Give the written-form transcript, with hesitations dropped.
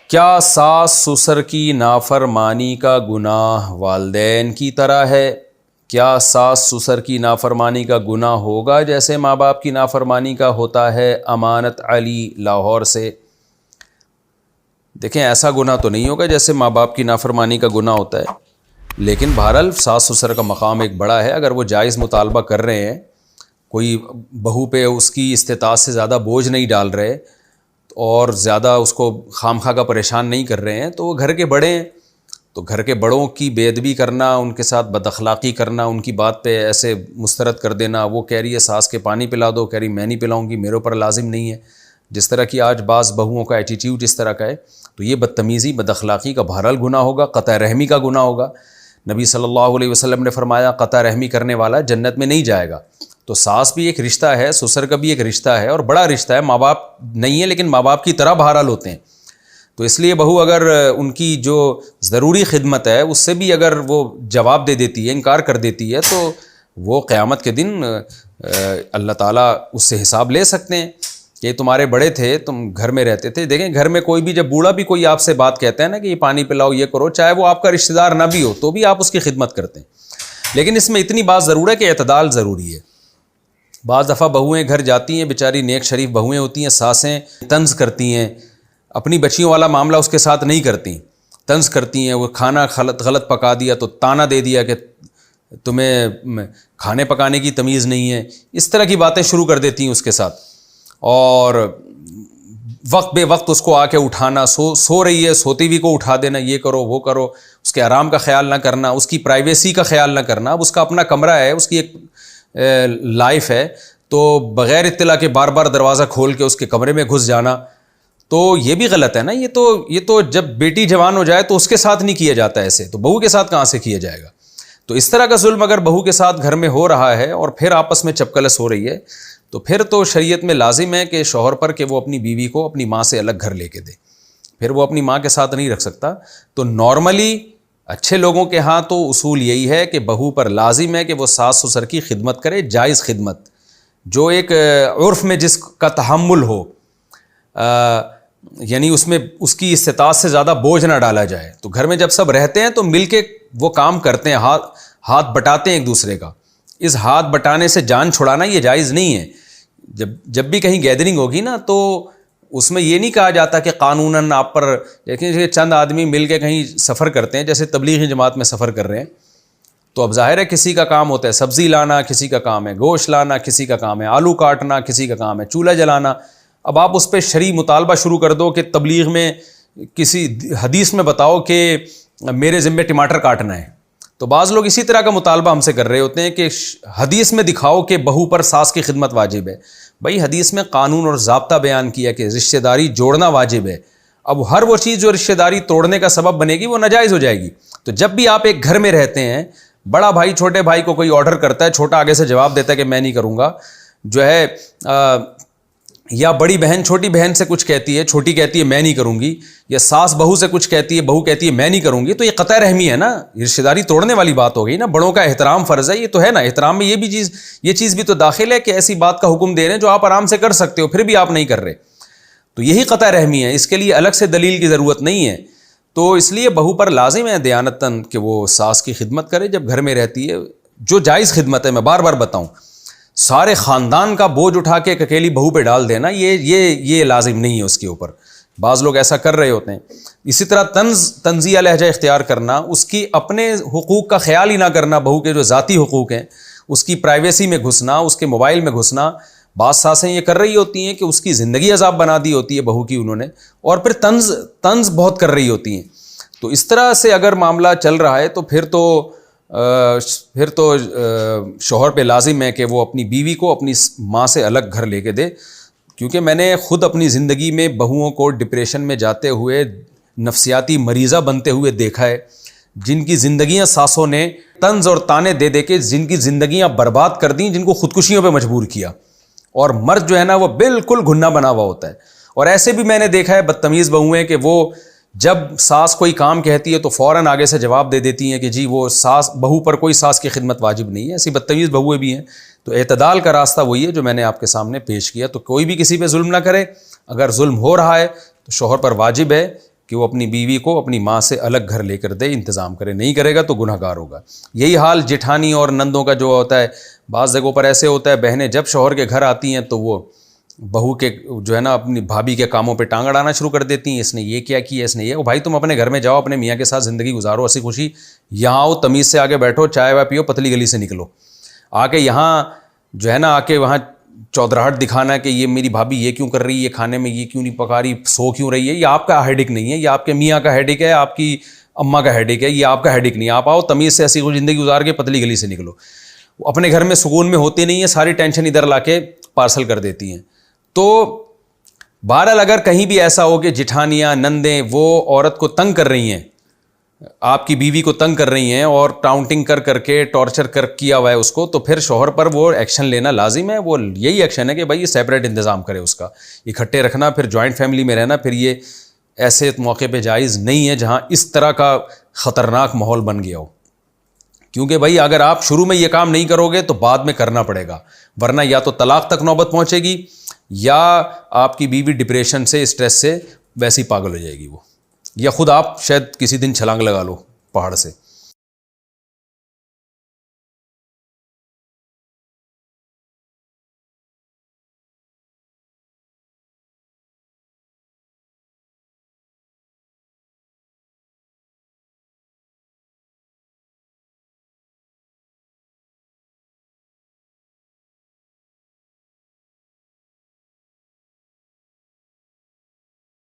کیا ساس سسر کی نافرمانی کا گناہ والدین کی طرح ہے؟ کیا ساس سسر کی نافرمانی کا گناہ ہوگا جیسے ماں باپ کی نافرمانی کا ہوتا ہے؟ امانت علی لاہور سے۔ دیکھیں، ایسا گناہ تو نہیں ہوگا جیسے ماں باپ کی نافرمانی کا گناہ ہوتا ہے، لیکن بہرحال ساس سسر کا مقام ایک بڑا ہے۔ اگر وہ جائز مطالبہ کر رہے ہیں، کوئی بہو پہ اس کی استطاعت سے زیادہ بوجھ نہیں ڈال رہے اور زیادہ اس کو خامخواہ کا پریشان نہیں کر رہے ہیں، تو وہ گھر کے بڑے ہیں، تو گھر کے بڑوں کی بے ادبی کرنا، ان کے ساتھ بد اخلاقی کرنا، ان کی بات پہ ایسے مسترد کر دینا، وہ کہہ رہی ہے ساس کے پانی پلا دو، کہہ رہی میں نہیں پلاؤں گی، میرے اوپر لازم نہیں ہے، جس طرح کی آج بعض بہوؤں کا ایٹیٹیوڈ اس طرح کا ہے، تو یہ بدتمیزی بد اخلاقی کا بہرحال گناہ ہوگا، قطع رحمی کا گناہ ہوگا۔ نبی صلی اللہ علیہ وسلم نے فرمایا قطع رحمی کرنے والا جنت میں نہیں جائے گا۔ تو ساس بھی ایک رشتہ ہے، سسر کا بھی ایک رشتہ ہے، اور بڑا رشتہ ہے، ماں باپ نہیں ہے لیکن ماں باپ کی طرح بہرحال ہوتے ہیں۔ تو اس لیے بہو اگر ان کی جو ضروری خدمت ہے اس سے بھی اگر وہ جواب دے دیتی ہے، انکار کر دیتی ہے، تو وہ قیامت کے دن اللہ تعالیٰ اس سے حساب لے سکتے ہیں کہ تمہارے بڑے تھے، تم گھر میں رہتے تھے۔ دیکھیں، گھر میں کوئی بھی جب بوڑھا بھی کوئی آپ سے بات کہتا ہے نا کہ یہ پانی پلاؤ، یہ کرو، چاہے وہ آپ کا رشتہ دار نہ بھی ہو تو بھی آپ اس کی خدمت کرتے ہیں، لیکن اس میں اتنی بات ضرور ہے کہ اعتدال ضروری ہے۔ بعض دفعہ بہویں گھر جاتی ہیں، بیچاری نیک شریف بہویں ہوتی ہیں، ساسیں طنز کرتی ہیں، اپنی بچیوں والا معاملہ اس کے ساتھ نہیں کرتی، طنز کرتی ہیں، وہ کھانا غلط پکا دیا تو طعنہ دے دیا کہ تمہیں کھانے پکانے کی تمیز نہیں ہے، اس طرح کی باتیں شروع کر دیتی ہیں اس کے ساتھ، اور وقت بے وقت اس کو آ کے اٹھانا، سو رہی ہے سوتی ہوئی کو اٹھا دینا، یہ کرو وہ کرو، اس کے آرام کا خیال نہ کرنا، اس کی پرائیویسی کا خیال نہ کرنا۔ اب اس کا اپنا کمرہ ہے، اس کی ایک لائف ہے، تو بغیر اطلاع کے بار بار دروازہ کھول کے اس کے کمرے میں گھس جانا تو یہ بھی غلط ہے نا۔ یہ تو جب بیٹی جوان ہو جائے تو اس کے ساتھ نہیں کیا جاتا ایسے، تو بہو کے ساتھ کہاں سے کیا جائے گا؟ تو اس طرح کا ظلم اگر بہو کے ساتھ گھر میں ہو رہا ہے اور پھر آپس میں چپکلس ہو رہی ہے، تو پھر تو شریعت میں لازم ہے کہ شوہر پر کہ وہ اپنی بیوی کو اپنی ماں سے الگ گھر لے کے دے، پھر وہ اپنی ماں کے ساتھ نہیں رکھ سکتا۔ تو نارملی اچھے لوگوں کے ہاں تو اصول یہی ہے کہ بہو پر لازم ہے کہ وہ ساس سسر کی خدمت کرے، جائز خدمت، جو ایک عرف میں جس کا تحمل ہو، یعنی اس میں اس کی استطاعت سے زیادہ بوجھ نہ ڈالا جائے۔ تو گھر میں جب سب رہتے ہیں تو مل کے وہ کام کرتے ہیں، ہاتھ بٹاتے ہیں ایک دوسرے کا۔ اس ہاتھ بٹانے سے جان چھڑانا یہ جائز نہیں ہے۔ جب بھی کہیں گیدرنگ ہوگی نا تو اس میں یہ نہیں کہا جاتا کہ قانوناً آپ پر، لیکن چند آدمی مل کے کہیں سفر کرتے ہیں، جیسے تبلیغی جماعت میں سفر کر رہے ہیں، تو اب ظاہر ہے کسی کا کام ہوتا ہے سبزی لانا، کسی کا کام ہے گوشت لانا، کسی کا کام ہے آلو کاٹنا، کسی کا کام ہے چولہا جلانا۔ اب آپ اس پہ شرعی مطالبہ شروع کر دو کہ تبلیغ میں کسی حدیث میں بتاؤ کہ میرے ذمے ٹماٹر کاٹنا ہے، تو بعض لوگ اسی طرح کا مطالبہ ہم سے کر رہے ہوتے ہیں کہ حدیث میں دکھاؤ کہ بہو پر ساس کی خدمت واجب ہے۔ بھائی حدیث میں قانون اور ضابطہ بیان کیا کہ رشتہ داری جوڑنا واجب ہے، اب ہر وہ چیز جو رشتہ داری توڑنے کا سبب بنے گی وہ ناجائز ہو جائے گی۔ تو جب بھی آپ ایک گھر میں رہتے ہیں، بڑا بھائی چھوٹے بھائی کو کوئی آرڈر کرتا ہے، چھوٹا آگے سے جواب دیتا ہے کہ میں نہیں کروں گا، جو ہے یا بڑی بہن چھوٹی بہن سے کچھ کہتی ہے، چھوٹی کہتی ہے میں نہیں کروں گی، یا ساس بہو سے کچھ کہتی ہے، بہو کہتی ہے میں نہیں کروں گی، تو یہ قطع رحمی ہے نا، رشتہ داری توڑنے والی بات ہو گئی نا۔ بڑوں کا احترام فرض ہے، یہ تو ہے نا، احترام میں یہ چیز بھی تو داخل ہے کہ ایسی بات کا حکم دے رہے ہیں جو آپ آرام سے کر سکتے ہو، پھر بھی آپ نہیں کر رہے، تو یہی قطع رحمی ہے، اس کے لیے الگ سے دلیل کی ضرورت نہیں ہے۔ تو اس لیے بہو پر لازم ہے دیانتاً کہ وہ ساس کی خدمت کرے جب گھر میں رہتی ہے، جو جائز خدمت ہے۔ میں بار بار بتاؤں، سارے خاندان کا بوجھ اٹھا کے ایک اکیلی بہو پہ ڈال دینا یہ لازم نہیں ہے اس کے اوپر، بعض لوگ ایسا کر رہے ہوتے ہیں۔ اسی طرح طنزیہ لہجہ اختیار کرنا، اس کی اپنے حقوق کا خیال ہی نہ کرنا، بہو کے جو ذاتی حقوق ہیں اس کی پرائیویسی میں گھسنا، اس کے موبائل میں گھسنا، بعض ساسیں یہ کر رہی ہوتی ہیں کہ اس کی زندگی عذاب بنا دی ہوتی ہے بہو کی انہوں نے، اور پھر طنز بہت کر رہی ہوتی ہیں۔ تو اس طرح سے اگر معاملہ چل رہا ہے تو پھر تو شوہر پہ لازم ہے کہ وہ اپنی بیوی کو اپنی ماں سے الگ گھر لے کے دے، کیونکہ میں نے خود اپنی زندگی میں بہوؤں کو ڈپریشن میں جاتے ہوئے، نفسیاتی مریضہ بنتے ہوئے دیکھا ہے، جن کی زندگیاں ساسوں نے طنز اور طعنے دے دے کے جن کی زندگیاں برباد کر دیں، جن کو خودکشیوں پہ مجبور کیا، اور مرد جو ہے نا وہ بالکل گھنا بنا ہوا ہوتا ہے۔ اور ایسے بھی میں نے دیکھا ہے بدتمیز بہویں کہ وہ جب ساس کوئی کام کہتی ہے تو فوراً آگے سے جواب دے دیتی ہیں کہ جی وہ بہو پر کوئی ساس کی خدمت واجب نہیں ہے۔ ایسی بدتمیز بہویں بھی ہیں۔ تو اعتدال کا راستہ وہی ہے جو میں نے آپ کے سامنے پیش کیا۔ تو کوئی بھی کسی پہ ظلم نہ کرے، اگر ظلم ہو رہا ہے تو شوہر پر واجب ہے کہ وہ اپنی بیوی کو اپنی ماں سے الگ گھر لے کر دے, انتظام کرے. نہیں کرے گا تو گناہ گار ہوگا. یہی حال جٹھانی اور نندوں کا جو ہوتا ہے. بعض جگہوں پر ایسے ہوتا ہے بہنیں جب شوہر کے گھر آتی ہیں تو وہ بہو کے جو ہے نا اپنی بھابھی کے کاموں پہ ٹانگ اڑانا شروع کر دیتی ہیں. اس نے یہ کیا کیا, اس نے یہ. بھائی تم اپنے گھر میں جاؤ, اپنے میاں کے ساتھ زندگی گزارو ہنسی خوشی. یہاں آؤ, تمیز سے آگے بیٹھو, چائے وائے پیو, پتلی گلی سے نکلو. آ کے یہاں جو ہے نا آ کے وہاں چودراہٹ دکھانا ہے کہ یہ میری بھابھی یہ کیوں کر رہی ہے, یہ کھانے میں یہ کیوں نہیں پکا رہی, سو کیوں رہی ہے. یہ آپ کا ہیڈک نہیں ہے, یہ آپ کے میاں کا ہیڈک ہے, آپ کی اماں کا ہیڈک ہے, یہ آپ کا ہیڈک نہیں ہے. آپ آؤ تمیز سے ایسی کوئی زندگی گزار کے پتلی گلی سے نکلو. اپنے گھر میں سکون میں ہوتی نہیں ہے, ساری ٹینشن ادھر لا کے پارسل کر دیتی ہیں. تو بہرحال اگر کہیں بھی ایسا ہو کہ جٹھانیاں نندیں وہ عورت کو تنگ کر رہی ہیں, آپ کی بیوی کو تنگ کر رہی ہیں اور ٹاؤنٹنگ کر کے ٹارچر کیا ہوا ہے اس کو, تو پھر شوہر پر وہ ایکشن لینا لازم ہے. وہ یہی ایکشن ہے کہ بھائی یہ سیپریٹ انتظام کرے اس کا, اکٹھے رکھنا, پھر جوائنٹ فیملی میں رہنا. پھر یہ ایسے موقع پہ جائز نہیں ہے جہاں اس طرح کا خطرناک ماحول بن گیا ہو. کیونکہ بھائی اگر آپ شروع میں یہ کام نہیں کرو گے تو بعد میں کرنا پڑے گا, ورنہ یا تو طلاق تک نوبت پہنچے گی یا آپ کی بیوی ڈپریشن سے اسٹریس سے ویسی پاگل ہو جائے گی وہ, یا خود آپ شاید کسی دن چھلانگ لگا لو پہاڑ سے.